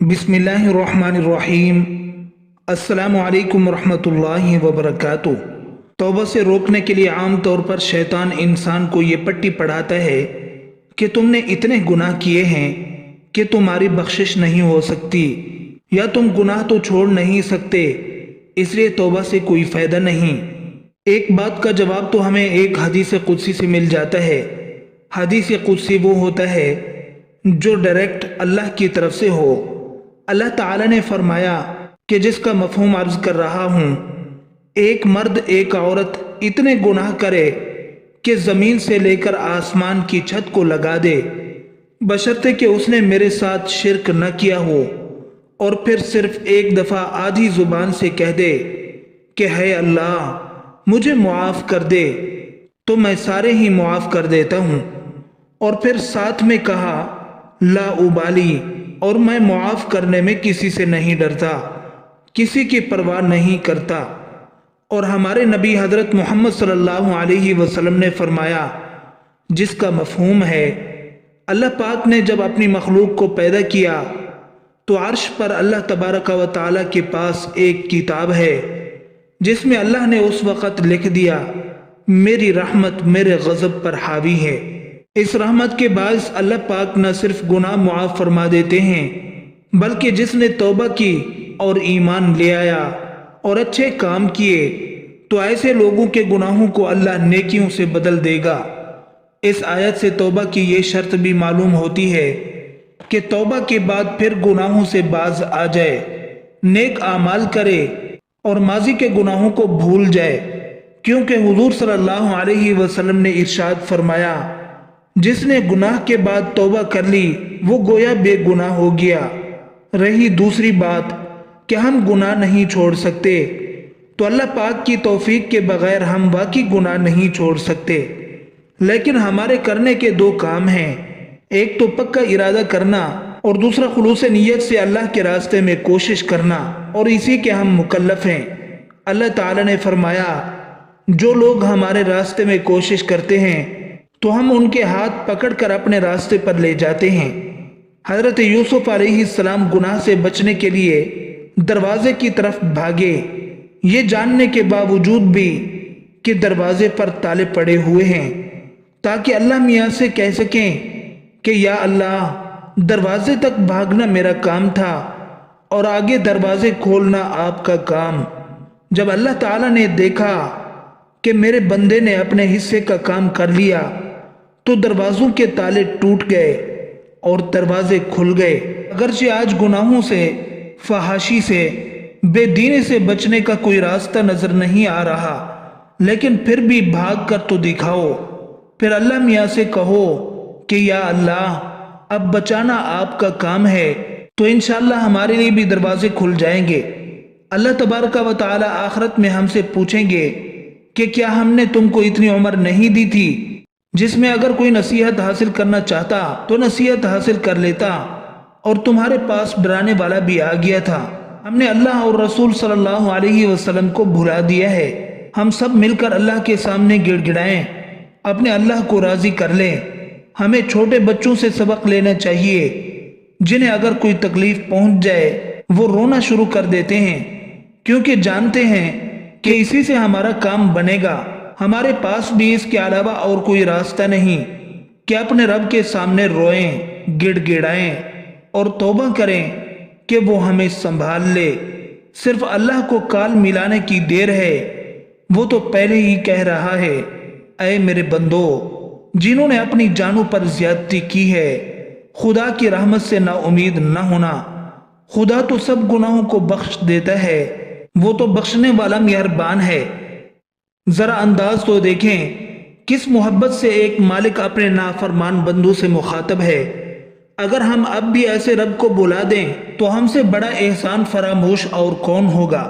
बिस्मिल्लाहिर्रहमानिर्रहीम। अस्सलामु अलैकुम वरहमतुल्लाहि वबरकातुह। तौबा से रोकने के लिए आम तौर पर शैतान इंसान को ये पट्टी पढ़ाता है कि तुमने इतने गुनाह किए हैं कि तुम्हारी बख्शिश नहीं हो सकती, या तुम गुनाह तो छोड़ नहीं सकते, इसलिए तौबा से कोई फायदा नहीं। एक बात का जवाब तो हमें एक हदीस कुदसी से मिल जाता है। हदीस कुदसी वो होता है जो डायरेक्ट अल्लाह की तरफ से हो। अल्लाह ताला ने फरमाया कि जिसका मफहूम अर्ज कर रहा हूँ, एक मर्द एक औरत इतने गुनाह करे कि ज़मीन से लेकर आसमान की छत को लगा दे, बशर्ते कि उसने मेरे साथ शिरक न किया हो, और फिर सिर्फ एक दफ़ा आधी ज़ुबान से कह दे कि है अल्लाह मुझे मुआफ़ कर दे, तो मैं सारे ही मुआफ़ कर देता हूँ। और फिर साथ में कहा ला उबाली, और मैं मुआफ़ करने में किसी से नहीं डरता, किसी की परवाह नहीं करता। और हमारे नबी हज़रत मोहम्मद सल्लल्लाहु अलैहि वसल्लम ने फरमाया, जिसका मफहूम है अल्लाह पाक ने जब अपनी मखलूक को पैदा किया तो अर्श पर अल्लाह तबारक व तआला के पास एक किताब है जिसमें अल्लाह ने उस वक़्त लिख दिया मेरी रहमत मेरे गज़ब पर हावी है। इस रहमत के बायस अल्लाह पाक न सिर्फ गुनाह मुआफ़ फरमा देते हैं, बल्कि जिसने तौबा की और ईमान ले आया और अच्छे काम किए तो ऐसे लोगों के गुनाहों को अल्लाह नेकियों से बदल देगा। इस आयत से तौबा की ये शर्त भी मालूम होती है कि तौबा के बाद फिर गुनाहों से बाज आ जाए, नेक आमाल करे और माजी के गुनाहों को भूल जाए, क्योंकि हुजूर सल्लल्लाहु अलैहि वसल्लम ने इरशाद फरमाया, जिसने गुनाह के बाद तौबा कर ली वो गोया बेगुनाह हो गया। रही दूसरी बात कि हम गुनाह नहीं छोड़ सकते, तो अल्लाह पाक की तौफीक के बगैर हम वाकई गुनाह नहीं छोड़ सकते। लेकिन हमारे करने के दो काम हैं, एक तो पक्का इरादा करना और दूसरा खुलूस नीयत से अल्लाह के रास्ते में कोशिश करना, और इसी के हम मुकल्लफ हैं। अल्लाह ताला ने फरमाया, जो लोग हमारे रास्ते में कोशिश करते हैं तो हम उनके हाथ पकड़कर अपने रास्ते पर ले जाते हैं। हज़रत यूसुफ अलैहिस्सलाम गुनाह से बचने के लिए दरवाजे की तरफ भागे, ये जानने के बावजूद भी कि दरवाजे पर ताले पड़े हुए हैं, ताकि अल्लाह मियाँ से कह सकें कि या अल्लाह दरवाजे तक भागना मेरा काम था और आगे दरवाजे खोलना आपका काम। जब अल्लाह ताला ने देखा कि मेरे बंदे ने अपने हिस्से का काम कर लिया तो दरवाज़ों के ताले टूट गए और दरवाजे खुल गए। अगरचे आज गुनाहों से, फहाशी से, बेदीनी से बचने का कोई रास्ता नज़र नहीं आ रहा, लेकिन फिर भी भाग कर तो दिखाओ। फिर अल्लाह मियाँ से कहो कि या अल्लाह अब बचाना आपका काम है, तो इंशाअल्लाह हमारे लिए भी दरवाजे खुल जाएंगे। अल्लाह तबारक व तआला आखिरत में हमसे पूछेंगे कि क्या हमने तुमको इतनी उम्र नहीं दी थी जिसमें अगर कोई नसीहत हासिल करना चाहता तो नसीहत हासिल कर लेता, और तुम्हारे पास डराने वाला भी आ गया था। हमने अल्लाह और रसूल सल्लल्लाहु अलैहि वसल्लम को भुला दिया है। हम सब मिलकर अल्लाह के सामने गिड़गिड़ाएं, अपने अल्लाह को राज़ी कर लें। हमें छोटे बच्चों से सबक लेना चाहिए, जिन्हें अगर कोई तकलीफ पहुंच जाए वो रोना शुरू कर देते हैं, क्योंकि जानते हैं कि इसी से हमारा काम बनेगा। हमारे पास भी इसके अलावा और कोई रास्ता नहीं कि अपने रब के सामने रोएं, गिड़गिड़ाएं और तौबा करें कि वो हमें संभाल ले। सिर्फ अल्लाह को काल मिलाने की देर है। वो तो पहले ही कह रहा है, ऐ मेरे बंदो जिन्होंने अपनी जानों पर ज्यादती की है, खुदा की रहमत से ना उम्मीद न होना। खुदा तो सब गुनाहों को बख्श देता है, वो तो बख्शने वाला मेहरबान है। जरा अंदाज तो देखें किस मोहब्बत से एक मालिक अपने नाफरमान बंदों से मुखातब है। अगर हम अब भी ऐसे रब को बुला दें तो हमसे बड़ा एहसान फरामोश और कौन होगा।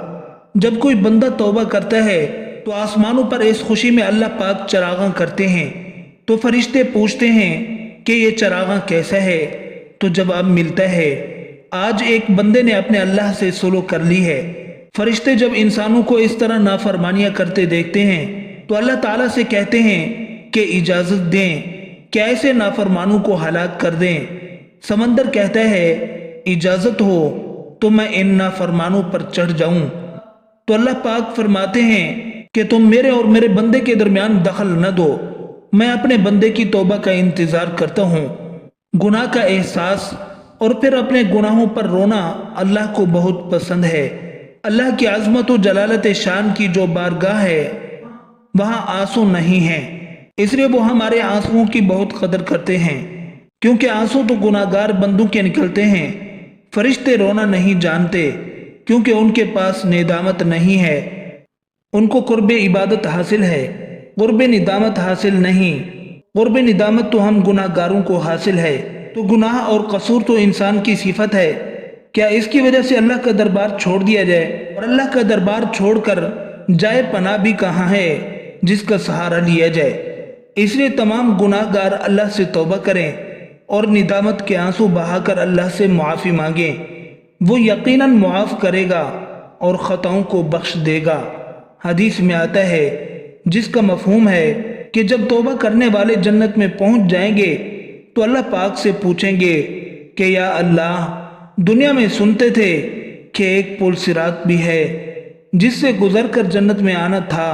जब कोई बंदा तौबा करता है तो आसमानों पर इस खुशी में अल्लाह पाक चरागां करते हैं, तो फरिश्ते पूछते हैं कि ये चरागां कैसा है, तो जवाब मिलता है, आज एक बंदे ने अपने अल्लाह से सुलह कर ली है। फरिश्ते जब इंसानों को इस तरह नाफरमानियां करते देखते हैं तो अल्लाह ताला से कहते हैं कि इजाज़त दें कि ऐसे नाफरमानों को हलाक कर दें। समंदर कहता है इजाज़त हो तो मैं इन नाफरमानों पर चढ़ जाऊं। तो अल्लाह पाक फरमाते हैं कि तुम मेरे और मेरे बंदे के दरमियान दखल न दो, मैं अपने बंदे की तौबा का इंतज़ार करता हूँ। गुनाह का एहसास और फिर अपने गुनाहों पर रोना अल्लाह को बहुत पसंद है। अल्लाह की आज़मत और जलालत शान की जो बारगाह है वहाँ आंसू नहीं है, इसलिए वो हमारे आंसुओं की बहुत कदर करते हैं, क्योंकि आंसू तो गुनाहगार बंदों के निकलते हैं। फरिश्ते रोना नहीं जानते क्योंकि उनके पास नेदामत नहीं है, उनको कुर्ब इबादत हासिल है, कुर्ब निदामत हासिल नहीं। कुर्ब निदामत तो हम गुनाहगारों को हासिल है। तो गुनाह और कसूर तो इंसान की सिफत है, क्या इसकी वजह से अल्लाह का दरबार छोड़ दिया जाए? और अल्लाह का दरबार छोड़कर जाए पनाह भी कहाँ है जिसका सहारा लिया जाए। इसलिए तमाम गुनाहगार अल्लाह से तौबा करें और निदामत के आंसू बहाकर अल्लाह से मुआफ़ी मांगें। वो यकीनन मुआफ़ करेगा और ख़ताओं को बख्श देगा। हदीस में आता है जिसका मफ़हूम है कि जब तौबा करने वाले जन्नत में पहुंच जाएंगे तो अल्लाह पाक से पूछेंगे कि या अल्लाह, दुनिया में सुनते थे कि एक पुल सिरात भी है जिससे गुजर कर जन्नत में आना था,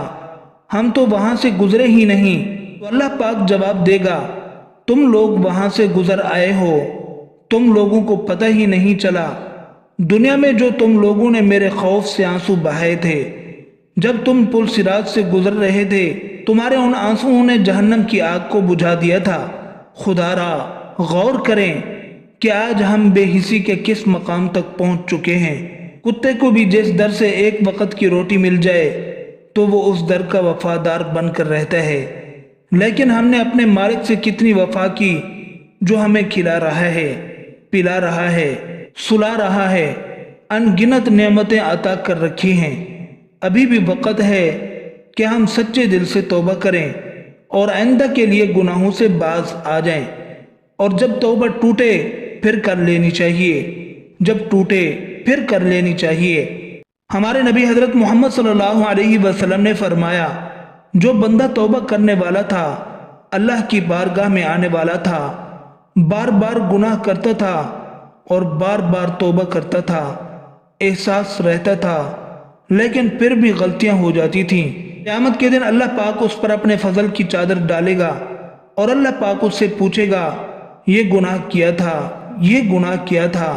हम तो वहां से गुजरे ही नहीं। तो अल्लाह पाक जवाब देगा, तुम लोग वहां से गुजर आए हो, तुम लोगों को पता ही नहीं चला। दुनिया में जो तुम लोगों ने मेरे खौफ से आंसू बहाए थे, जब तुम पुल सिरात से गुजर रहे थे, तुम्हारे उन आंसुओं ने जहन्नम की आग को बुझा दिया था। खुदारा गौर करें कि आज हम बेहिसी के किस मकाम तक पहुंच चुके हैं। कुत्ते को भी जिस दर से एक वक्त की रोटी मिल जाए तो वो उस दर का वफादार बनकर रहता है, लेकिन हमने अपने मालिक से कितनी वफा की जो हमें खिला रहा है, पिला रहा है, सुला रहा है, अनगिनत नेमतें अता कर रखी हैं। अभी भी वक़्त है कि हम सच्चे दिल से तौबा करें और आइंदा के लिए गुनाहों से बाज आ जाएं। और जब तौबा टूटे फिर कर लेनी चाहिए, जब टूटे फिर कर लेनी चाहिए। हमारे नबी हजरत मोहम्मद सल्लल्लाहु अलैहि वसल्लम ने फरमाया, जो बंदा तौबा करने वाला था, अल्लाह की बारगाह में आने वाला था, बार बार गुनाह करता था और बार बार तौबा करता था, एहसास रहता था लेकिन फिर भी गलतियां हो जाती थीं, क़यामत के दिन अल्लाह पाक उस पर अपने फजल की चादर डालेगा और अल्लाह पाक उससे पूछेगा, ये गुनाह किया था, ये गुनाह किया था।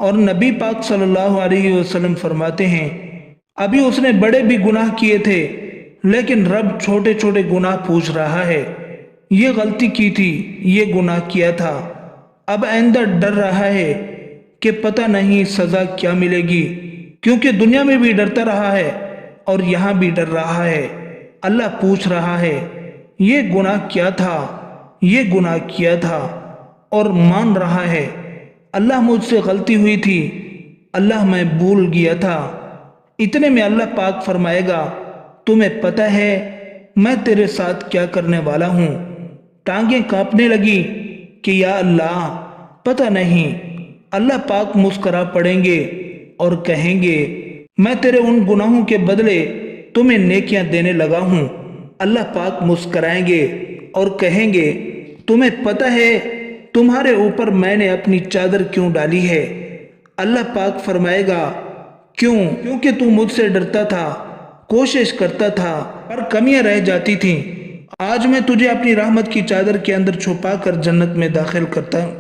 और नबी पाक सल्लल्लाहु अलैहि वसल्लम फरमाते हैं, अभी उसने बड़े भी गुनाह किए थे लेकिन रब छोटे छोटे गुनाह पूछ रहा है, ये गलती की थी, ये गुनाह किया था, अब आइंदा डर रहा है कि पता नहीं सज़ा क्या मिलेगी, क्योंकि दुनिया में भी डरता रहा है और यहाँ भी डर रहा है। अल्लाह पूछ रहा है, ये गुनाह क्या था, ये गुनाह किया था, और मान रहा है, अल्लाह मुझसे गलती हुई थी, अल्लाह मैं भूल गया था। इतने में अल्लाह पाक फरमाएगा, तुम्हें पता है मैं तेरे साथ क्या करने वाला हूँ। टांगें कांपने लगी कि या अल्लाह, पता नहीं। अल्लाह पाक मुस्करा पड़ेंगे और कहेंगे, मैं तेरे उन गुनाहों के बदले तुम्हें नेकियां देने लगा हूँ। अल्लाह पाक मुस्कराएंगे और कहेंगे, तुम्हें पता है तुम्हारे ऊपर मैंने अपनी चादर क्यों डाली है? अल्लाह पाक फरमाएगा, क्यों? क्योंकि तू मुझसे डरता था, कोशिश करता था पर कमियां रह जाती थीं। आज मैं तुझे अपनी रहमत की चादर के अंदर छुपा कर जन्नत में दाखिल करता हूँ।